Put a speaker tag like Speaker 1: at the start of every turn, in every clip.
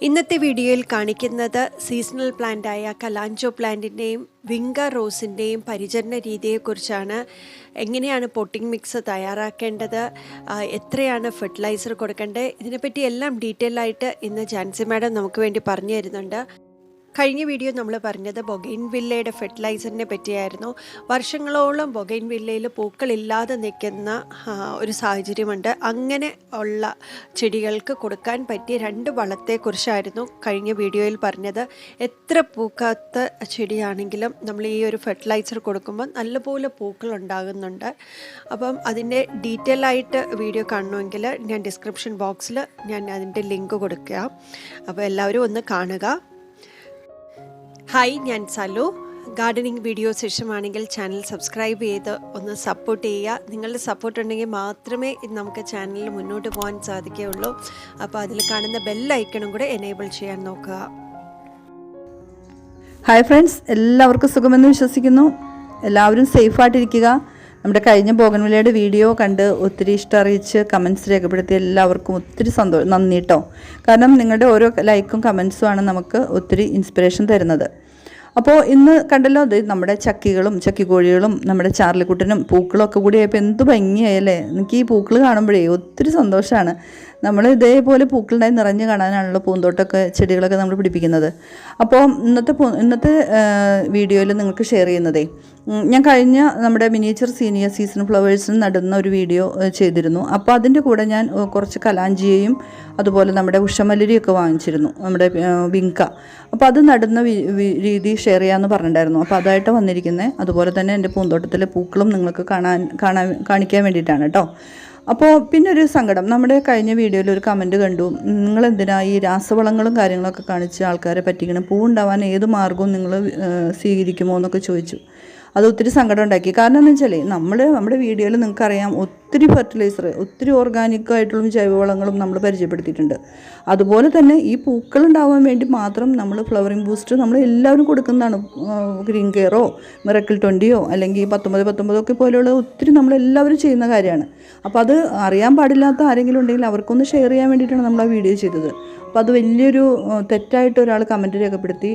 Speaker 1: ഇന്നത്തെ വീഡിയോയിൽ കാണിക്കുന്നത് സീസണൽ പ്ലാന്റായ കലാഞ്ചോ പ്ലാന്റിൻ്റെയും വിംഗ റോസിൻ്റെയും പരിചരണ രീതിയെക്കുറിച്ചാണ്. എങ്ങനെയാണ് പോട്ടിംഗ് മിക്സ് തയ്യാറാക്കേണ്ടത്, എത്രയാണ് ഫെർട്ടിലൈസർ കൊടുക്കേണ്ടത്, ഇതിനെപ്പറ്റി എല്ലാം ഡീറ്റെയിൽ ആയിട്ട് ഇന്ന് ജാൻസി മാഡം നമുക്ക് വേണ്ടി പറഞ്ഞു തരുന്നുണ്ട്. കഴിഞ്ഞ വീഡിയോ നമ്മൾ പറഞ്ഞത് ബൊഗൈൻവില്ലയുടെ ഫെർട്ടിലൈസറിനെ പറ്റിയായിരുന്നു. വർഷങ്ങളോളം ബൊഗൈൻവില്ലയിൽ പൂക്കളില്ലാതെ നിൽക്കുന്ന ഒരു സാഹചര്യമുണ്ട്. അങ്ങനെ ഉള്ള ചെടികൾക്ക് കൊടുക്കാൻ പറ്റിയ 2 വളത്തെക്കുറിച്ചായിരുന്നു കഴിഞ്ഞ വീഡിയോയിൽ പറഞ്ഞത്. എത്ര പൂക്കാത്ത ചെടിയാണെങ്കിലും നമ്മൾ ഈ ഒരു ഫെർട്ടിലൈസർ കൊടുക്കുമ്പോൾ നല്ലപോലെ പൂക്കൾ ഉണ്ടാകുന്നുണ്ട്. അപ്പം അതിൻ്റെ ഡീറ്റെയിൽ ആയിട്ട് വീഡിയോ കാണണമെങ്കിൽ ഞാൻ ഡിസ്ക്രിപ്ഷൻ ബോക്സിൽ ഞാൻ അതിൻ്റെ ലിങ്ക് കൊടുക്കാം. അപ്പോൾ എല്ലാവരും ഒന്ന് കാണുക. ഹായ്, ഞാൻ സാലു. ഗാർഡനിങ് വീഡിയോസ് ഇഷ്ടമാണെങ്കിൽ ചാനൽ സബ്സ്ക്രൈബ് ചെയ്ത് ഒന്ന് സപ്പോർട്ട് ചെയ്യുക. നിങ്ങളുടെ സപ്പോർട്ട് ഉണ്ടെങ്കിൽ മാത്രമേ നമുക്ക് ചാനലിൽ മുന്നോട്ട് പോകാൻ സാധിക്കുകയുള്ളൂ. അപ്പോൾ അതിൽ കാണുന്ന ബെൽ ഐക്കണും കൂടെ എനേബിൾ ചെയ്യാൻ നോക്കുക.
Speaker 2: ഹായ് ഫ്രണ്ട്സ്, എല്ലാവർക്കും സുഖമെന്ന് വിശ്വസിക്കുന്നു. എല്ലാവരും സേഫായിട്ടിരിക്കുക. നമ്മുടെ കഴിഞ്ഞ ബോഗൻവില്ലയുടെ വീഡിയോ കണ്ട് ഒത്തിരി ഇഷ്ടം അറിയിച്ച് കമൻറ്റ്സ് രേഖപ്പെടുത്തിയ എല്ലാവർക്കും ഒത്തിരി നന്ദി കേട്ടോ. കാരണം നിങ്ങളുടെ ഓരോ ലൈക്കും കമൻസുമാണ് നമുക്ക് ഒത്തിരി ഇൻസ്പിറേഷൻ തരുന്നത്. അപ്പോൾ ഇന്ന് കണ്ടല്ലോ, അത് നമ്മുടെ ചക്കികളും ചക്കിക്കോഴികളും നമ്മുടെ ചാർലിക്കുട്ടനും പൂക്കളും ഒക്കെ കൂടി ആയപ്പോൾ എന്ത് ഭംഗിയായല്ലേ. എനിക്ക് ഈ പൂക്കൾ കാണുമ്പോഴേ ഒത്തിരി സന്തോഷമാണ്. നമ്മൾ ഇതേപോലെ പൂക്കളുണ്ടായി നിറഞ്ഞു കാണാനാണല്ലോ പൂന്തോട്ടമൊക്കെ ചെടികളൊക്കെ നമ്മൾ പിടിപ്പിക്കുന്നത്. അപ്പോൾ ഇന്നത്തെ വീഡിയോയിൽ നിങ്ങൾക്ക് ഷെയർ ചെയ്യുന്നതേ, ഞാൻ കഴിഞ്ഞ നമ്മുടെ മിനിയേച്ചർ സീനിയർ സീസൺ ഫ്ലവേഴ്സിന് നടുന്ന ഒരു വീഡിയോ ചെയ്തിരുന്നു. അപ്പോൾ അതിൻ്റെ കൂടെ ഞാൻ കുറച്ച് കലാഞ്ചിയയും അതുപോലെ നമ്മുടെ ഉഷമല്ലരിയൊക്കെ വാങ്ങിച്ചിരുന്നു, നമ്മുടെ വിങ്ക. അപ്പോൾ അത് നടുന്ന രീതി ഷെയർ ചെയ്യാമെന്ന് പറഞ്ഞിട്ടുണ്ടായിരുന്നു. അപ്പോൾ അതായിട്ട് വന്നിരിക്കുന്നത്. അതുപോലെ തന്നെ എൻ്റെ പൂന്തോട്ടത്തിലെ പൂക്കളും നിങ്ങൾക്ക് കാണിക്കാൻ വേണ്ടിയിട്ടാണ് കേട്ടോ. അപ്പോൾ പിന്നെ ഒരു സങ്കടം, നമ്മുടെ കഴിഞ്ഞ വീഡിയോയിൽ ഒരു കമൻറ്റ് കണ്ടു, നിങ്ങളെന്തിനാ ഈ രാസവളങ്ങളും കാര്യങ്ങളൊക്കെ കാണിച്ച് ആൾക്കാരെ പറ്റിക്കണം, പൂ ഉണ്ടാവാൻ ഏത് മാർഗവും നിങ്ങൾ സ്വീകരിക്കുമോ എന്നൊക്കെ ചോദിച്ചു. അത് ഒത്തിരി സങ്കടം ഉണ്ടാക്കി. കാരണം എന്ന് വെച്ചാൽ നമ്മുടെ വീഡിയോയിൽ നിങ്ങൾക്കറിയാം ഒത്തിരി ഫെർട്ടിലൈസർ, ഒത്തിരി ഓർഗാനിക്കായിട്ടുള്ള ജൈവവളങ്ങളും നമ്മൾ പരിചയപ്പെടുത്തിയിട്ടുണ്ട്. അതുപോലെ തന്നെ ഈ പൂക്കളുണ്ടാവാൻ വേണ്ടി മാത്രം നമ്മൾ ഫ്ലവറിങ് ബൂസ്റ്റ് നമ്മൾ എല്ലാവരും കൊടുക്കുന്നതാണ്. ഗ്രീൻ കെയറോ മിറക്കിൾ 20യോ അല്ലെങ്കിൽ 19 ഒക്കെ പോലെയുള്ള ഒത്തിരി നമ്മളെല്ലാവരും ചെയ്യുന്ന കാര്യമാണ്. അപ്പോൾ അത് അറിയാൻ പാടില്ലാത്ത ആരെങ്കിലും ഉണ്ടെങ്കിൽ അവർക്കൊന്ന് ഷെയർ ചെയ്യാൻ വേണ്ടിയിട്ടാണ് നമ്മൾ ആ വീഡിയോ ചെയ്തത്. അപ്പോൾ അത് വലിയൊരു തെറ്റായിട്ട് ഒരാൾ കമൻറ്റ് രേഖപ്പെടുത്തി.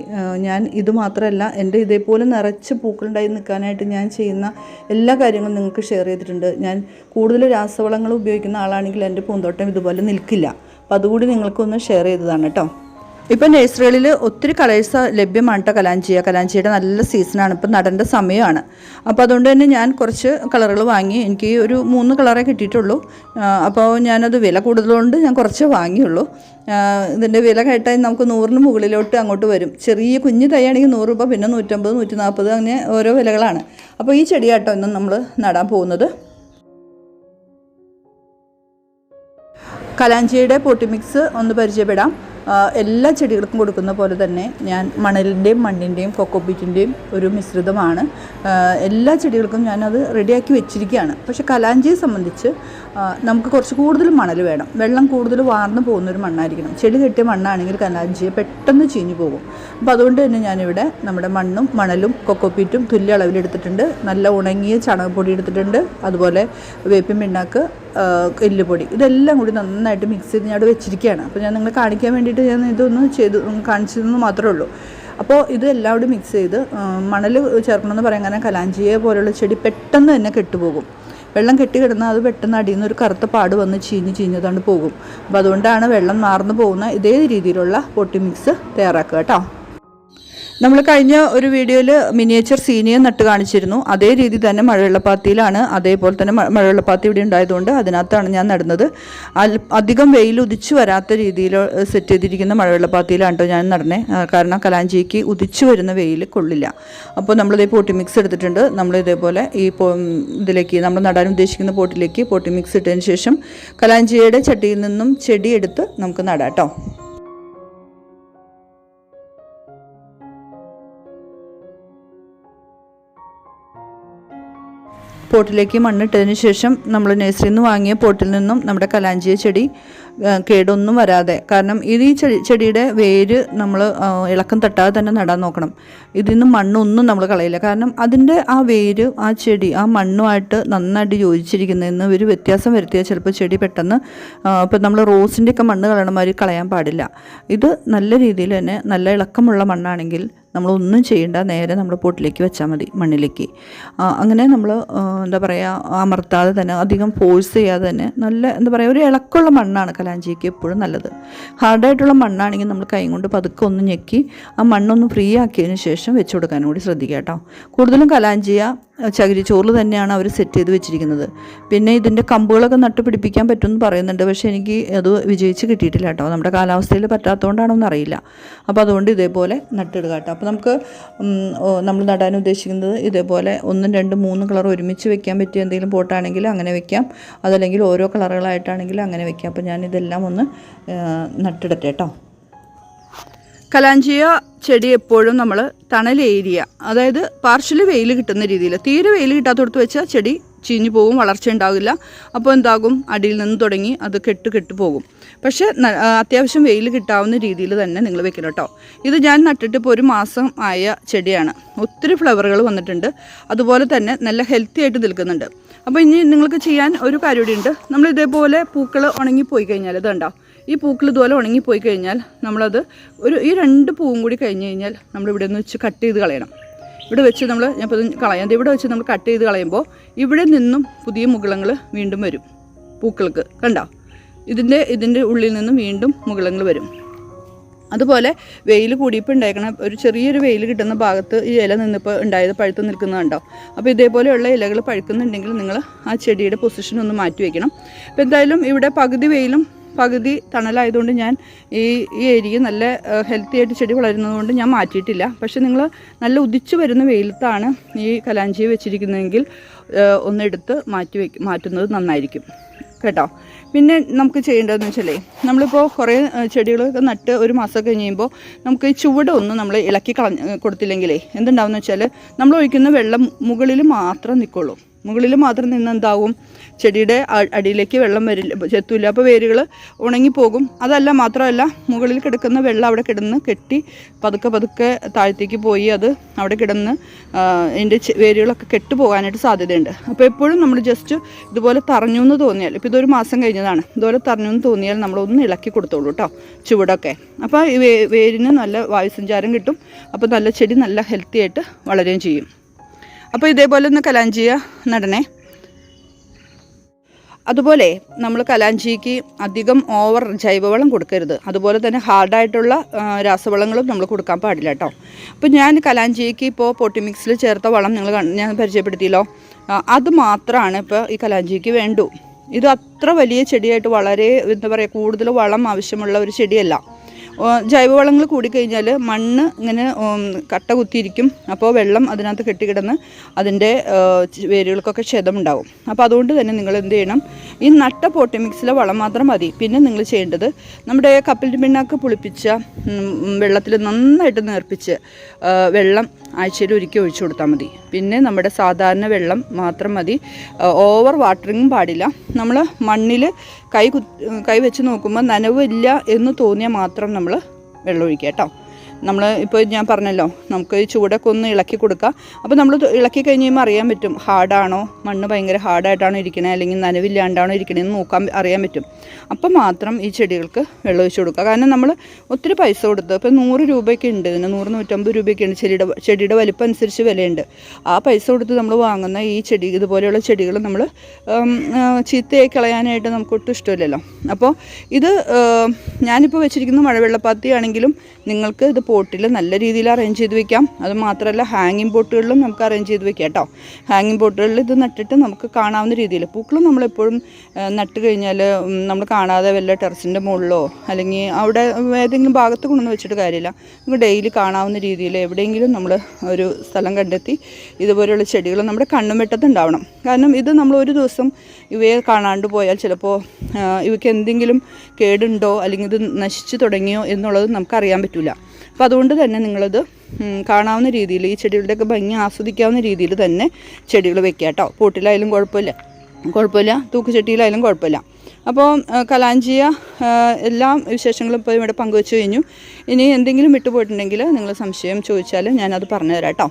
Speaker 2: ഞാൻ ഇത് മാത്രമല്ല, എൻ്റെ ഇതേപോലെ നിറച്ച് പൂക്കളുണ്ടായി നിൽക്കാനായിട്ട് ഞാൻ ചെയ്യുന്ന എല്ലാ കാര്യങ്ങളും നിങ്ങൾക്ക് ഷെയർ ചെയ്തിട്ടുണ്ട്. ഞാൻ കൂടുതൽ രാസവളങ്ങൾ ഉപയോഗിക്കുന്ന ആളാണെങ്കിൽ എൻ്റെ പൂന്തോട്ടം ഇതുപോലെ നിൽക്കില്ല. അപ്പോൾ അതുകൂടി നിങ്ങൾക്കൊന്ന് ഷെയർ ചെയ്തതാണ് കേട്ടോ. ഇപ്പം നഴ്സറികളിൽ ഒത്തിരി കളേഴ്സ് ലഭ്യമാണ് കേട്ടോ. കലാഞ്ചിയുടെ നല്ല സീസണാണ്, ഇപ്പം നടേണ്ട സമയമാണ്. അപ്പോൾ അതുകൊണ്ട് തന്നെ ഞാൻ കുറച്ച് കളറുകൾ വാങ്ങി. എനിക്ക് ഒരു 3 കളറേ കിട്ടിയിട്ടുള്ളൂ. അപ്പോൾ ഞാനത് വില കൂടുതലുകൊണ്ട് ഞാൻ കുറച്ചേ വാങ്ങിയുള്ളൂ. ഇതിൻ്റെ വില കേട്ടാൽ നമുക്ക് 100-ന് മുകളിലോട്ട് അങ്ങോട്ട് വരും. ചെറിയ കുഞ്ഞു തൈയാണെങ്കിൽ 100 രൂപ, പിന്നെ 150, 140 അങ്ങനെ ഓരോ വിലകളാണ്. അപ്പോൾ ഈ ചെടിയാട്ടോ ഇന്ന് നമ്മൾ നടാൻ പോകുന്നത്. കലാഞ്ചിയുടെ പോട്ടി മിക്സ് ഒന്ന് പരിചയപ്പെടാം. എല്ലാ ചെടികൾക്കും കൊടുക്കുന്ന പോലെ തന്നെ ഞാൻ മണലിൻ്റെയും മണ്ണിൻ്റെയും കൊക്കോപീറ്റിൻ്റെയും ഒരു മിശ്രിതമാണ് എല്ലാ ചെടികൾക്കും ഞാനത് റെഡിയാക്കി വെച്ചിരിക്കുകയാണ്. പക്ഷേ കലാഞ്ചിയെ സംബന്ധിച്ച് നമുക്ക് കുറച്ച് കൂടുതൽ മണൽ വേണം. വെള്ളം കൂടുതൽ വാർന്നു പോകുന്നൊരു മണ്ണായിരിക്കണം. ചെടി കെട്ടിയ മണ്ണാണെങ്കിൽ കലാഞ്ചിയെ പെട്ടെന്ന് ചീഞ്ഞു പോകും. അപ്പോൾ അതുകൊണ്ട് തന്നെ ഞാനിവിടെ നമ്മുടെ മണ്ണും മണലും കൊക്കോപീറ്റും തുല്യ അളവിലെടുത്തിട്ടുണ്ട്. നല്ല ഉണങ്ങിയ ചാണകപ്പൊടി എടുത്തിട്ടുണ്ട്. അതുപോലെ വേപ്പിൻ പിണ്ണാക്ക്, എല്ലുപൊടി, ഇതെല്ലാം കൂടി നന്നായിട്ട് മിക്സ് ചെയ്ത് ഞാൻ അവിടെ വെച്ചിരിക്കുകയാണ്. അപ്പോൾ ഞാൻ നിങ്ങളെ കാണിക്കാൻ വേണ്ടിയിട്ട് ഞാൻ ഇതൊന്ന് കാണിച്ചതെന്ന് മാത്രമേ ഉള്ളൂ. അപ്പോൾ ഇത് എല്ലാം കൂടി മിക്സ് ചെയ്ത് മണൽ ചേർക്കണമെന്ന് പറയാൻ കാരണം കലാഞ്ചിയെ പോലെയുള്ള ചെടി പെട്ടെന്ന് തന്നെ കെട്ടുപോകും. വെള്ളം കെട്ടി കിടന്നാൽ അത് പെട്ടെന്ന് അടിയിൽ നിന്ന് ഒരു കറുത്ത പാട് വന്ന് ചീഞ്ഞതാണ് പോകും. അപ്പോൾ അതുകൊണ്ടാണ് വെള്ളം മാർന്നു പോകുന്ന ഇതേ രീതിയിലുള്ള പൊട്ടി മിക്സ് തയ്യാറാക്കുക കേട്ടോ. നമ്മൾ കഴിഞ്ഞ ഒരു വീഡിയോയിൽ മിനിയേച്ചർ സീനിയർ നട്ട് കാണിച്ചിരുന്നു. അതേ രീതി തന്നെ മഴവെള്ളപ്പാത്തിയിലാണ്. അതേപോലെ തന്നെ മഴവെള്ളപ്പാത്തി ഇവിടെ ഉണ്ടായതുകൊണ്ട് അതിനകത്താണ് ഞാൻ നടുന്നത്. അധികം വെയിൽ ഉദിച്ചു വരാത്ത രീതിയിൽ സെറ്റ് ചെയ്തിരിക്കുന്ന മഴവെള്ളപ്പാത്തിയിലാണ് കേട്ടോ ഞാൻ നടണേ. കാരണം കലാഞ്ചിക്ക് ഉദിച്ചു വരുന്ന വെയിൽ കൊള്ളില്ല. അപ്പോൾ നമ്മളിതേ പോട്ടി മിക്സ് എടുത്തിട്ടുണ്ട്. നമ്മളിതേപോലെ ഈ ഇതിലേക്ക് നമ്മൾ നടാൻ ഉദ്ദേശിക്കുന്ന പോട്ടിലേക്ക് പോട്ടി മിക്സ് ഇട്ടതിന് ശേഷം കലാഞ്ചിയുടെ ചട്ടിയിൽ നിന്നും ചെടി എടുത്ത് നമുക്ക് നടാം കേട്ടോ. പോട്ടിലേക്ക് മണ്ണിട്ടതിന് ശേഷം നമ്മൾ നഴ്സറിയിൽ നിന്ന് വാങ്ങിയ പോട്ടിൽ നിന്നും നമ്മുടെ കലാഞ്ചിയ ചെടി കേടൊന്നും വരാതെ, കാരണം ഇത് ഈ ചെടിയുടെ വേര് നമ്മൾ ഇളക്കം തട്ടാതെ തന്നെ നടാൻ നോക്കണം. ഇതിൽ നിന്ന് മണ്ണൊന്നും നമ്മൾ കളയില്ല, കാരണം അതിൻ്റെ ആ വേര് ആ ചെടി ആ മണ്ണുമായിട്ട് നന്നായിട്ട് യോജിച്ചിരിക്കുന്നതിന് ഒരു വ്യത്യാസം വരുത്തിയാൽ ചിലപ്പോൾ ചെടി പെട്ടെന്ന് ഇപ്പം നമ്മൾ റോസിൻ്റെയൊക്കെ മണ്ണ് കളയണമാതിരി കളയാൻ പാടില്ല. ഇത് നല്ല രീതിയിൽ തന്നെ നല്ല ഇളക്കമുള്ള മണ്ണാണെങ്കിൽ നമ്മളൊന്നും ചെയ്യേണ്ട, നേരെ നമ്മൾ പോട്ടിലേക്ക് വെച്ചാൽ മതി, മണ്ണിലേക്ക്. അങ്ങനെ നമ്മൾ എന്താ പറയുക, അമർത്താതെ തന്നെ അധികം ഫോഴ്സ് ചെയ്യാതെ തന്നെ നല്ല എന്താ പറയുക ഒരു ഇളക്കമുള്ള മണ്ണാണ് കലാഞ്ചിക്ക് എപ്പോഴും നല്ലത്. ഹാർഡായിട്ടുള്ള മണ്ണാണെങ്കിൽ നമ്മൾ കൈ കൊണ്ട് പതുക്കെ ഒന്ന് ഞെക്കി ആ മണ്ണൊന്ന് ഫ്രീ ആക്കിയതിന് ശേഷം വെച്ച് കൊടുക്കാനും കൂടി ശ്രദ്ധിക്കുക കേട്ടോ. കൂടുതലും കലാഞ്ചിയ ചകിരിച്ചോറിൽ തന്നെയാണ് അവർ സെറ്റ് ചെയ്ത് വെച്ചിരിക്കുന്നത്. പിന്നെ ഇതിൻ്റെ കമ്പുകളൊക്കെ നട്ട് പിടിപ്പിക്കാൻ പറ്റുമെന്ന് പറയുന്നുണ്ട്, പക്ഷേ എനിക്ക് അത് വിജയിച്ച് കിട്ടിയിട്ടില്ല കേട്ടോ. നമ്മുടെ കാലാവസ്ഥയിൽ പറ്റാത്തതുകൊണ്ടാണോ എന്നറിയില്ല. അപ്പോൾ അതുകൊണ്ട് ഇതേപോലെ നട്ടിടുക കേട്ടോ. അപ്പോൾ നമുക്ക് നമ്മൾ നടാൻ ഉദ്ദേശിക്കുന്നത് ഇതേപോലെ 1, 2, 3 കളർ ഒരുമിച്ച് വെക്കാൻ പറ്റിയ എന്തെങ്കിലും പോട്ടാണെങ്കിൽ അങ്ങനെ വെക്കാം, അതല്ലെങ്കിൽ ഓരോ കളറുകളായിട്ടാണെങ്കിൽ അങ്ങനെ വെക്കാം. അപ്പോൾ ഞാനിതെല്ലാം ഒന്ന് നട്ടിടട്ടെ കേട്ടോ. കലാഞ്ചിയ ചെടി എപ്പോഴും നമ്മൾ തണൽ ഏരിയ, അതായത് പാർഷ്യലി വെയിൽ കിട്ടുന്ന രീതിയിൽ, തീരെ വെയിൽ കിട്ടാത്തടത്ത് വെച്ചാൽ ചെടി ചീഞ്ഞു പോകും, വളർച്ച ഉണ്ടാകില്ല. അപ്പോൾ എന്താകും, അടിയിൽ നിന്ന് തുടങ്ങി അത് കെട്ട് പോകും. പക്ഷേ അത്യാവശ്യം വെയിൽ കിട്ടാവുന്ന രീതിയിൽ തന്നെ നിങ്ങൾ വെക്കണം കേട്ടോ. ഇത് ഞാൻ നട്ടിട്ട് ഇപ്പോൾ 1 മാസം ആയ ചെടിയാണ്. ഒത്തിരി ഫ്ലവറുകൾ വന്നിട്ടുണ്ട്, അതുപോലെ തന്നെ നല്ല ഹെൽത്തി ആയിട്ട് നിൽക്കുന്നുണ്ട്. അപ്പോൾ ഇനി നിങ്ങൾക്ക് ചെയ്യാൻ ഒരു കാര്യം കൂടി ഉണ്ട്. നമ്മൾ ഇതേപോലെ പൂക്കൾ ഉണങ്ങിപ്പോയി കഴിഞ്ഞാൽ, ഇതുണ്ടോ ഈ പൂക്കൾ ഇതുപോലെ ഉണങ്ങിപ്പോയി കഴിഞ്ഞാൽ നമ്മളത് ഈ 2 പൂവും കൂടി കഴിഞ്ഞ് കഴിഞ്ഞാൽ നമ്മളിവിടെ നിന്ന് വെച്ച് കട്ട് ചെയ്ത് കളയണം. ഇവിടെ വെച്ച് ഞാൻ ഇപ്പോൾ കളയാം, ഇവിടെ വെച്ച് നമ്മൾ കട്ട് ചെയ്ത് കളയുമ്പോൾ ഇവിടെ നിന്നും പുതിയ മുകുളങ്ങൾ വീണ്ടും വരും പൂക്കൾക്ക്, കണ്ടോ? ഇതിൻ്റെ ഉള്ളിൽ നിന്നും വീണ്ടും മുകുളങ്ങൾ വരും. അതുപോലെ വെയിൽ കൂടിയപ്പോൾ ഉണ്ടായിരിക്കണം, ഒരു ചെറിയൊരു വെയിൽ കിട്ടുന്ന ഭാഗത്ത് ഈ ഇല നിന്നിപ്പോൾ ഉണ്ടായത് പഴുത്ത് നിൽക്കുന്നതുണ്ടോ. അപ്പോൾ ഇതേപോലെയുള്ള ഇലകൾ പഴുക്കുന്നുണ്ടെങ്കിൽ നിങ്ങൾ ആ ചെടിയുടെ പൊസിഷൻ ഒന്ന് മാറ്റി വയ്ക്കണം. അപ്പോൾ എന്തായാലും ഇവിടെ പകുതി വെയിലും പകുതി തണലായതുകൊണ്ട് ഞാൻ ഈ ഏരിയ നല്ല ഹെൽത്തി ആയിട്ട് ചെടി വളരുന്നതുകൊണ്ട് ഞാൻ മാറ്റിയിട്ടില്ല. പക്ഷേ നിങ്ങൾ നല്ല ഉദിച്ചു വരുന്ന വെയിലത്താണ് ഈ കലാഞ്ചിയ വെച്ചിരിക്കുന്നതെങ്കിൽ ഒന്നെടുത്ത് മാറ്റുന്നത് നന്നായിരിക്കും കേട്ടോ. പിന്നെ നമുക്ക് ചെയ്യേണ്ടതെന്ന് വെച്ചാലേ, നമ്മളിപ്പോൾ കുറേ ചെടികളൊക്കെ നട്ട് 1 മാസം കഴിയുമ്പോൾ നമുക്ക് ഈ ചുവട് ഒന്ന് നമ്മൾ ഇളക്കി കൊടുത്തില്ലെങ്കിലേ എന്തുണ്ടാവും എന്ന് വെച്ചാൽ നമ്മൾ ഒഴിക്കുന്ന വെള്ളം മുകളിൽ മാത്രം നിൽക്കുള്ളൂ. മുകളിൽ മാത്രം നിന്ന് എന്താവും, ചെടിയുടെ അടിയിലേക്ക് വെള്ളം ചെത്തൂല്ല. അപ്പോൾ വേരുകൾ ഉണങ്ങിപ്പോകും. അതല്ല മാത്രമല്ല മുകളിൽ കിടക്കുന്ന വെള്ളം അവിടെ കിടന്ന് കെട്ടി പതുക്കെ താഴത്തേക്ക് പോയി അത് അവിടെ കിടന്ന് അതിൻ്റെ വേരുകളൊക്കെ കെട്ടുപോകാനായിട്ട് സാധ്യതയുണ്ട്. അപ്പോൾ എപ്പോഴും നമ്മൾ ജസ്റ്റ് ഇതുപോലെ തറഞ്ഞു എന്ന് തോന്നിയാൽ, ഇപ്പോൾ ഇതൊരു മാസം കഴിഞ്ഞതാണ്, ഇതുപോലെ തറഞ്ഞു എന്ന് തോന്നിയാൽ നമ്മളൊന്ന് ഇളക്കി കൊടുത്തോളൂ കേട്ടോ ചുവടൊക്കെ. അപ്പോൾ ഈ വേരിന് നല്ല വായുസഞ്ചാരം കിട്ടും. അപ്പോൾ നല്ല ചെടി നല്ല ഹെൽത്തി ആയിട്ട് വളരുകയും ചെയ്യും. അപ്പോൾ ഇതേപോലെ ഒന്ന് കലാഞ്ചിയ നടണേ. അതുപോലെ നമ്മൾ കലാഞ്ചിക്ക് അധികം ഓവർ ജൈവവളം കൊടുക്കരുത്. അതുപോലെ തന്നെ ഹാർഡായിട്ടുള്ള രാസവളങ്ങളും നമ്മൾ കൊടുക്കാൻ പാടില്ല കേട്ടോ. അപ്പോൾ ഞാൻ കലാഞ്ചിക്ക് ഇപ്പോൾ പോട്ടി മിക്സിൽ ചേർത്ത വളം ഞാൻ പരിചയപ്പെടുത്തിയല്ലോ, അത് മാത്രമാണ് ഇപ്പോൾ ഈ കലാഞ്ചിക്ക് വേണ്ടൂ. ഇത് അത്ര വലിയ ചെടിയായിട്ട് വളരെ എന്താ പറയുക കൂടുതൽ വളം ആവശ്യമുള്ള ഒരു ചെടിയല്ല. ജൈവവളങ്ങൾ കൂടിക്കഴിഞ്ഞാൽ മണ്ണ് ഇങ്ങനെ കട്ട കുത്തിയിരിക്കും. അപ്പോൾ വെള്ളം അതിനകത്ത് കെട്ടിക്കിടന്ന് അതിൻ്റെ വേരുകൾക്കൊക്കെ ക്ഷതമുണ്ടാവും. അപ്പോൾ അതുകൊണ്ട് തന്നെ നിങ്ങൾ എന്ത് ചെയ്യണം, ഈ നട്ട പോട്ടി മിക്സിലെ വളം മാത്രം മതി. പിന്നെ നിങ്ങൾ ചെയ്യേണ്ടത് നമ്മുടെ കപ്പൽ പിണ്ണാക്ക് പുളിപ്പിച്ച വെള്ളത്തിൽ നന്നായിട്ട് നേർപ്പിച്ച് വെള്ളം ആഴ്ചയിൽ ഒരിക്കൽ ഒഴിച്ചു കൊടുത്താൽ മതി. പിന്നെ നമ്മുടെ സാധാരണ വെള്ളം മാത്രം മതി. ഓവർ വാട്ടറിങ്ങും പാടില്ല. നമ്മൾ മണ്ണിൽ കൈ വെച്ച് നോക്കുമ്പോൾ നനവില്ല എന്ന് തോന്നിയാൽ മാത്രം നമ്മൾ വെള്ളം ഒഴിക്കുക കേട്ടോ. നമ്മൾ ഇപ്പോൾ ഞാൻ പറഞ്ഞല്ലോ, നമുക്ക് ഈ ചൂടൊക്കെ ഒന്ന് ഇളക്കി കൊടുക്കുക. അപ്പോൾ നമ്മൾ ഇളക്കി കഴിഞ്ഞ് കഴിയുമ്പോൾ അറിയാൻ പറ്റും ഹാർഡാണോ, മണ്ണ് ഭയങ്കര ഹാർഡായിട്ടാണോ ഇരിക്കണേ അല്ലെങ്കിൽ നനവില്ലാണ്ടാണോ ഇരിക്കണേന്ന് അറിയാൻ പറ്റും. അപ്പം മാത്രം ഈ ചെടികൾക്ക് വെള്ളം ഒഴിച്ച് കൊടുക്കുക. കാരണം നമ്മൾ ഒത്തിരി പൈസ കൊടുത്ത്, ഇപ്പോൾ 100 രൂപയൊക്കെ ഉണ്ട് ഇതിന്, 100-150 രൂപയൊക്കെ ഉണ്ട്. ചെടിയുടെ വലിപ്പം അനുസരിച്ച് വിലയുണ്ട്. ആ പൈസ കൊടുത്ത് നമ്മൾ വാങ്ങുന്ന ഈ ഇതുപോലെയുള്ള ചെടികൾ നമ്മൾ ചീത്തയായി കളയാനായിട്ട് നമുക്ക് ഒട്ടും ഇഷ്ടമില്ലല്ലോ. അപ്പോൾ ഇത് ഞാനിപ്പോൾ വെച്ചിരിക്കുന്ന മഴവെള്ളപ്പാത്തിയാണെങ്കിലും നിങ്ങൾക്ക് ഇത് പോട്ടിൽ നല്ല രീതിയിൽ അറേഞ്ച് ചെയ്ത് വെക്കാം. അത് മാത്രമല്ല ഹാങ്ങിങ് പോട്ടുകളിലും നമുക്ക് അറേഞ്ച് ചെയ്ത് വെക്കാം കേട്ടോ. ഹാങ്ങിങ് പോട്ടുകളിൽ ഇത് നട്ടിട്ട് നമുക്ക് കാണാവുന്ന രീതിയിൽ, പൂക്കളും നമ്മളെപ്പോഴും നട്ട് കഴിഞ്ഞാൽ നമ്മൾ കാണാതെ വല്ല ടെറസിൻ്റെ മുകളിലോ അല്ലെങ്കിൽ അവിടെ ഏതെങ്കിലും ഭാഗത്ത് കൊണ്ടുവന്ന് വെച്ചിട്ട് കാര്യമില്ല. നമുക്ക് ഡെയിലി കാണാവുന്ന രീതിയിൽ എവിടെയെങ്കിലും നമ്മൾ ഒരു സ്ഥലം കണ്ടെത്തി ഇതുപോലെയുള്ള ചെടികൾ നമ്മുടെ കണ്ണുമെട്ടത്തുണ്ടാവണം. കാരണം ഇത് നമ്മൾ ഒരു ദിവസം ഇവയെ കാണാണ്ട് പോയാൽ ചിലപ്പോൾ ഇവയ്ക്ക് എന്തെങ്കിലും കേടുണ്ടോ അല്ലെങ്കിൽ ഇത് നശിച്ചു തുടങ്ങിയോ എന്നുള്ളത് നമുക്കറിയാൻ പറ്റില്ല. അപ്പോൾ അതുകൊണ്ട് തന്നെ നിങ്ങളത് കാണാവുന്ന രീതിയിൽ, ഈ ചെടികളുടെയൊക്കെ ഭംഗി ആസ്വദിക്കാവുന്ന രീതിയിൽ തന്നെ ചെടികൾ വെക്കുക കേട്ടോ. പോട്ടിലായാലും കുഴപ്പമില്ല, തൂക്കുചട്ടിയിലായാലും കുഴപ്പമില്ല. അപ്പോൾ കലാഞ്ചിയ എല്ലാ വിശേഷങ്ങളും ഇപ്പോൾ ഇവിടെ പങ്കുവെച്ച് കഴിഞ്ഞു. ഇനി എന്തെങ്കിലും വിട്ടുപോയിട്ടുണ്ടെങ്കിൽ നിങ്ങൾ സംശയം ചോദിച്ചാൽ ഞാനത് പറഞ്ഞു തരാം കേട്ടോ.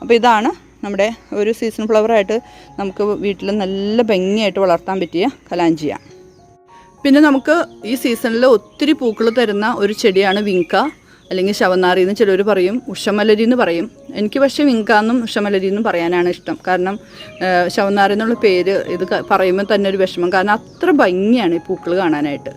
Speaker 2: അപ്പോൾ ഇതാണ് നമ്മുടെ ഒരു സീസൺ ഫ്ലവറായിട്ട് നമുക്ക് വീട്ടിൽ നല്ല ഭംഗിയായിട്ട് വളർത്താൻ പറ്റിയ കലാഞ്ചിയ. പിന്നെ നമുക്ക് ഈ സീസണിൽ ഒത്തിരി പൂക്കൾ തരുന്ന ഒരു ചെടിയാണ് വിങ്ക, അല്ലെങ്കിൽ ശവനാറി എന്ന് ചിലർ പറയും, ഉഷമലരി എന്ന് പറയും. എനിക്ക് പക്ഷേ വിങ്ക എന്നും ഉഷമലരി എന്നും പറയാനാണ് ഇഷ്ടം. കാരണം ശവനാറി എന്നുള്ള പേര് ഇത് പറയുമ്പോൾ തന്നെ ഒരു വിഷമം. കാരണം അത്ര ഭംഗിയാണ് ഈ പൂക്കൾ കാണാനായിട്ട്.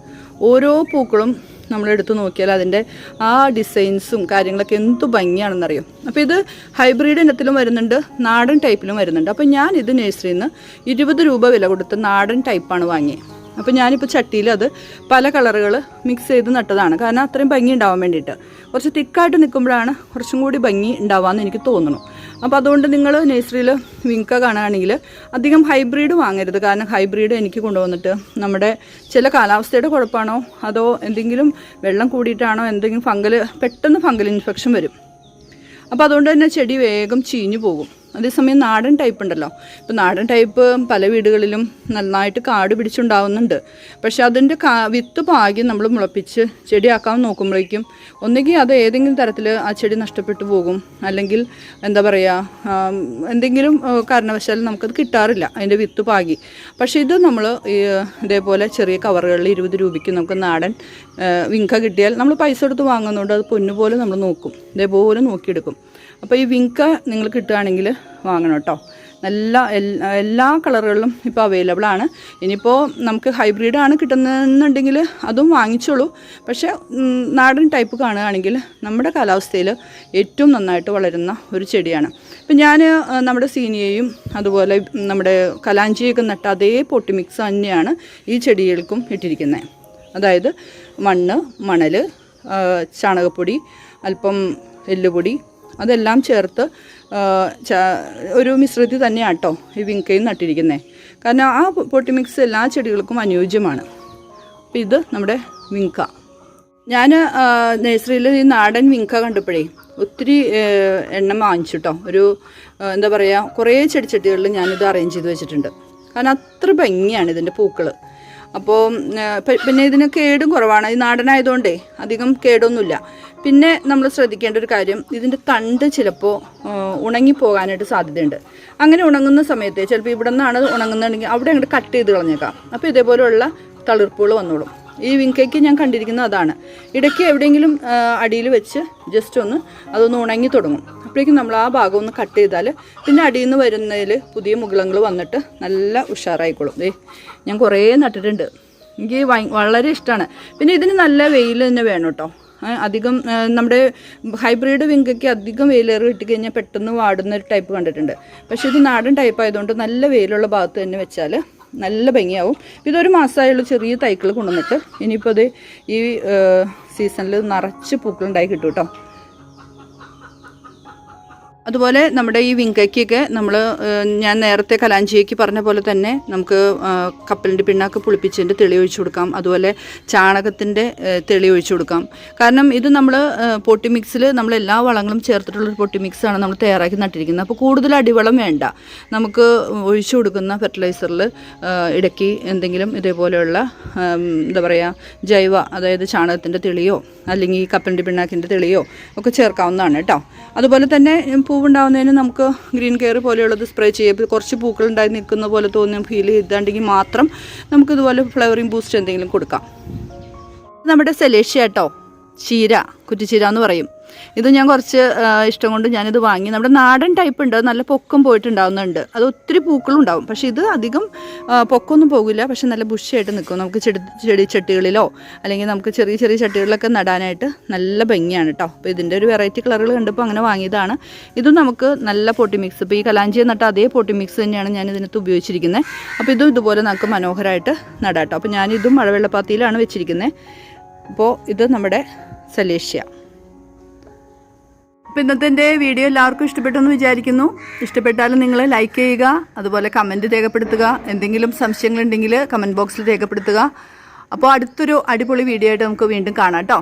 Speaker 2: ഓരോ പൂക്കളും നമ്മളെടുത്ത് നോക്കിയാൽ അതിൻ്റെ ആ ഡിസൈൻസും കാര്യങ്ങളൊക്കെ എന്ത് ഭംഗിയാണെന്നറിയും. അപ്പോൾ ഇത് ഹൈബ്രിഡ് ഇനത്തിലും വരുന്നുണ്ട്, നാടൻ ടൈപ്പിലും വരുന്നുണ്ട്. അപ്പോൾ ഞാൻ ഇത് നഴ്സറിയിൽ നിന്ന് 20 രൂപ വില കൊടുത്ത് നാടൻ ടൈപ്പാണ് വാങ്ങിയത്. അപ്പോൾ ഞാനിപ്പോൾ ചട്ടിയിൽ അത് പല കളറുകൾ മിക്സ് ചെയ്ത് നട്ടതാണ്. കാരണം അത്രയും ഭംഗി ഉണ്ടാവാൻ വേണ്ടിയിട്ട്. കുറച്ച് തിക്കായിട്ട് നിൽക്കുമ്പോഴാണ് കുറച്ചും കൂടി ഭംഗി ഉണ്ടാവാമെന്ന് എനിക്ക് തോന്നുന്നു. അപ്പോൾ അതുകൊണ്ട് നിങ്ങൾ നഴ്സറിയിൽ വിങ്ക കാണുകയാണെങ്കിൽ അധികം ഹൈബ്രിഡ് വാങ്ങരുത്. കാരണം ഹൈബ്രിഡ് എനിക്ക് കൊണ്ടുവന്നിട്ട് നമ്മുടെ ചില കാലാവസ്ഥയുടെ കുഴപ്പമാണോ അതോ എന്തെങ്കിലും വെള്ളം കൂടിയിട്ടാണോ എന്തെങ്കിലും പെട്ടെന്ന് ഫംഗൽ ഇൻഫെക്ഷൻ വരും. അപ്പോൾ അതുകൊണ്ട് തന്നെ ചെടി വേഗം ചീഞ്ഞു പോകും. അതേസമയം നാടൻ ടൈപ്പ് ഉണ്ടല്ലോ, ഇപ്പോൾ നാടൻ ടൈപ്പ് പല വീടുകളിലും നന്നായിട്ട് കാട് പിടിച്ചുണ്ടാവുന്നുണ്ട്. പക്ഷെ അതിൻ്റെ വിത്ത് പാകി നമ്മൾ മുളപ്പിച്ച് ചെടിയാക്കാൻ നോക്കുമ്പോഴേക്കും ഒന്നുകിൽ അത് ഏതെങ്കിലും തരത്തിൽ ആ ചെടി നഷ്ടപ്പെട്ടു പോകും, അല്ലെങ്കിൽ എന്താ പറയുക, എന്തെങ്കിലും കാരണവശാൽ നമുക്കത് കിട്ടാറില്ല അതിൻ്റെ വിത്ത് പാകി. പക്ഷേ ഇത് നമ്മൾ ഇതേപോലെ ചെറിയ കവറുകളിൽ 20 രൂപയ്ക്ക് നമുക്ക് നാടൻ വിങ്ക കിട്ടിയാൽ നമ്മൾ പൈസ കൊടുത്ത് വാങ്ങുന്നതുകൊണ്ട് അത് പൊന്നുപോലെ നമ്മൾ നോക്കും, ഇതേപോലെ നോക്കിയെടുക്കും. അപ്പോൾ ഈ വിങ്ക നിങ്ങൾ കിട്ടുകയാണെങ്കിൽ വാങ്ങണം കേട്ടോ. എല്ലാ കളറുകളിലും ഇപ്പോൾ അവൈലബിൾ ആണ്. ഇനിയിപ്പോൾ നമുക്ക് ഹൈബ്രിഡാണ് കിട്ടുന്നതെന്നുണ്ടെങ്കിൽ അതും വാങ്ങിച്ചോളൂ. പക്ഷേ നാടൻ ടൈപ്പ് കാണുകയാണെങ്കിൽ നമ്മുടെ കാലാവസ്ഥയിൽ ഏറ്റവും നന്നായിട്ട് വളരുന്ന ഒരു ചെടിയാണ്. ഇപ്പം ഞാൻ നമ്മുടെ സീനിയയും അതുപോലെ നമ്മുടെ കലാഞ്ചിയൊക്കെ നട്ട അതേ പൊട്ടി മിക്സ് തന്നെയാണ് ഈ ചെടികൾക്കും ഇട്ടിരിക്കുന്നത്. അതായത് മണൽ, ചാണകപ്പൊടി, അല്പം എല്ലുപൊടി, അതെല്ലാം ചേർത്ത് ഒരു മിശ്രിതത്തിൽ തന്നെയാണ് കേട്ടോ ഈ വിങ്കയും നട്ടിരിക്കുന്നത്. കാരണം ആ പൊട്ടി മിക്സ് എല്ലാ ചെടികൾക്കും അനുയോജ്യമാണ്. അപ്പോൾ ഇത് നമ്മുടെ വിങ്ക. ഞാൻ നഴ്സറിയിൽ ഈ നാടൻ വിങ്ക കണ്ടപ്പോഴേ ഒത്തിരി എണ്ണം വാങ്ങിച്ചു കേട്ടോ. ഒരു എന്താ പറയുക, കുറേ ചെടിച്ചട്ടികളിൽ ഞാനിത് അറേഞ്ച് ചെയ്ത് വെച്ചിട്ടുണ്ട്. കാരണം അത്ര ഭംഗിയാണ് ഇതിൻ്റെ പൂക്കൾ. അപ്പോൾ പിന്നെ ഇതിന് കേടും കുറവാണ്. ഈ നാടനായതുകൊണ്ടേ അധികം കേടൊന്നുമില്ല. പിന്നെ നമ്മൾ ശ്രദ്ധിക്കേണ്ട ഒരു കാര്യം, ഇതിൻ്റെ തണ്ട് ചിലപ്പോൾ ഉണങ്ങിപ്പോകാനായിട്ട് സാധ്യതയുണ്ട്. അങ്ങനെ ഉണങ്ങുന്ന സമയത്ത് ചിലപ്പോൾ ഇവിടെ നിന്നാണ് ഉണങ്ങുന്നുണ്ടെങ്കിൽ അവിടെ അങ്ങോട്ട് കട്ട് ചെയ്ത് കളഞ്ഞേക്കാം. അപ്പോൾ ഇതേപോലെയുള്ള തളിർപ്പുകൾ വന്നോളും. ഈ വിങ്കയ്ക്ക് ഞാൻ കണ്ടിരിക്കുന്നത് അതാണ്. ഇടയ്ക്ക് എവിടെയെങ്കിലും അടിയിൽ വെച്ച് ജസ്റ്റ് അതൊന്ന് ഉണങ്ങി തുടങ്ങും. അപ്പോഴേക്കും നമ്മൾ ആ ഭാഗം ഒന്ന് കട്ട് ചെയ്താൽ പിന്നെ അടിയിൽ നിന്ന് വരുന്നതിൽ പുതിയ മുകുളങ്ങൾ വന്നിട്ട് നല്ല ഉഷാറായിക്കോളും. ഞാൻ കുറേ നട്ടിട്ടുണ്ട്, എനിക്ക് വളരെ ഇഷ്ടമാണ്. പിന്നെ ഇതിന് നല്ല വെയിൽ തന്നെ വേണം കേട്ടോ. അധികം നമ്മുടെ ഹൈബ്രിഡ് വിങ്കയ്ക്ക് അധികം വെയിലേറ് കിട്ടിക്കഴിഞ്ഞാൽ പെട്ടെന്ന് വാടുന്ന ഒരു ടൈപ്പ് കണ്ടിട്ടുണ്ട്. പക്ഷേ ഇത് നാടൻ ടൈപ്പ് ആയതുകൊണ്ട് നല്ല വെയിലുള്ള ഭാഗത്ത് തന്നെ വെച്ചാൽ നല്ല ഭംഗിയാവും. ഇതൊരു മാസമായുള്ള ചെറിയ തൈക്കൾ കൊണ്ടുവന്നിട്ട് ഇനിയിപ്പോൾ അത് ഈ സീസണിൽ നിറച്ച് പൂക്കളുണ്ടായി കിട്ടും കേട്ടോ. അതുപോലെ നമ്മുടെ ഈ വിങ്കയ്ക്കൊക്കെ ഞാൻ നേരത്തെ കലാഞ്ചിയയ്ക്ക് പറഞ്ഞ പോലെ തന്നെ നമുക്ക് കപ്പലിൻ്റെ പിണ്ണാക്ക് പുളിപ്പിച്ചതിൻ്റെ തെളി ഒഴിച്ചു കൊടുക്കാം. അതുപോലെ ചാണകത്തിൻ്റെ തെളി ഒഴിച്ചു കൊടുക്കാം. കാരണം ഇത് നമ്മൾ പൊട്ടി മിക്സിൽ നമ്മൾ എല്ലാ വളങ്ങളും ചേർത്തിട്ടുള്ളൊരു പൊട്ടി മിക്സാണ് നമ്മൾ തയ്യാറാക്കി നട്ടിരിക്കുന്നത്. അപ്പോൾ കൂടുതൽ അടിവളം വേണ്ട. നമുക്ക് ഒഴിച്ചു കൊടുക്കുന്ന ഫെർട്ടിലൈസറിൽ ഇടയ്ക്ക് എന്തെങ്കിലും ഇതേപോലെയുള്ള എന്താ പറയുക ജൈവ, അതായത് ചാണകത്തിൻ്റെ തെളിയോ അല്ലെങ്കിൽ കപ്പലിൻ്റെ പിണ്ണാക്കിൻ്റെ തെളിയോ ഒക്കെ ചേർക്കാവുന്നതാണ് കേട്ടോ. അതുപോലെ തന്നെ പൂവുണ്ടാകുന്നതിന് നമുക്ക് ഗ്രീൻ കെയർ പോലെയുള്ളത് സ്പ്രേ ചെയ്യുക. കുറച്ച് പൂക്കൾ ഉണ്ടായി നിൽക്കുന്ന പോലെ തോന്നുന്ന ഫീൽ ചെയ്തിട്ടുണ്ടെങ്കിൽ മാത്രം നമുക്കിതുപോലെ ഫ്ലവറിങ് ബൂസ്റ്റ് എന്തെങ്കിലും കൊടുക്കാം. നമ്മുടെ സെലേഷ്യ കേട്ടോ, ചീര, കുറ്റിച്ചീര എന്ന് പറയും. ഇത് ഞാൻ കുറച്ച് ഇഷ്ടം കൊണ്ട് ഞാനിത് വാങ്ങി. നമ്മുടെ നാടൻ ടൈപ്പ് ഉണ്ട്, നല്ല പൊക്കം പോയിട്ടുണ്ടാകുന്നുണ്ട്. അത് ഒത്തിരി പൂക്കളും ഉണ്ടാവും. പക്ഷേ ഇത് അധികം പൊക്കമൊന്നും പോകില്ല, പക്ഷെ നല്ല ബുഷിയായിട്ട് നിൽക്കും. നമുക്ക് ചെടി ചട്ടികളിലോ അല്ലെങ്കിൽ നമുക്ക് ചെറിയ ചെറിയ ചട്ടികളിലൊക്കെ നടാനായിട്ട് നല്ല ഭംഗിയാണ് കേട്ടോ. അപ്പോൾ ഇതിൻ്റെ ഒരു വെറൈറ്റി കളറുകൾ കണ്ടപ്പോൾ അങ്ങനെ വാങ്ങിയതാണ്. ഇതും നമുക്ക് നല്ല പൊട്ടി മിക്സ്, ഇപ്പോൾ ഈ കലാഞ്ചിയെ നട്ട അതേ പൊട്ടി മിക്സ് തന്നെയാണ് ഞാൻ ഇതിനകത്ത് ഉപയോഗിച്ചിരിക്കുന്നത്. അപ്പോൾ ഇതും ഇതുപോലെ നമുക്ക് മനോഹരമായിട്ട് നടാം കേട്ടോ. അപ്പോൾ ഞാനിതും മഴവെള്ളപ്പാത്തിയിലാണ് വെച്ചിരിക്കുന്നത്. അപ്പോൾ ഇത് നമ്മുടെ സലേഷ്യ. അപ്പോൾ ഇന്നത്തെ വീഡിയോ എല്ലാവർക്കും ഇഷ്ടപ്പെട്ടെന്ന് വിചാരിക്കുന്നു. ഇഷ്ടപ്പെട്ടാലും നിങ്ങൾ ലൈക്ക് ചെയ്യുക, അതുപോലെ കമൻറ്റ് രേഖപ്പെടുത്തുക. എന്തെങ്കിലും സംശയങ്ങളുണ്ടെങ്കിൽ കമൻറ്റ് ബോക്സിൽ രേഖപ്പെടുത്തുക. അപ്പോൾ അടുത്തൊരു അടിപൊളി വീഡിയോ ആയിട്ട് നമുക്ക് വീണ്ടും കാണാം കേട്ടോ.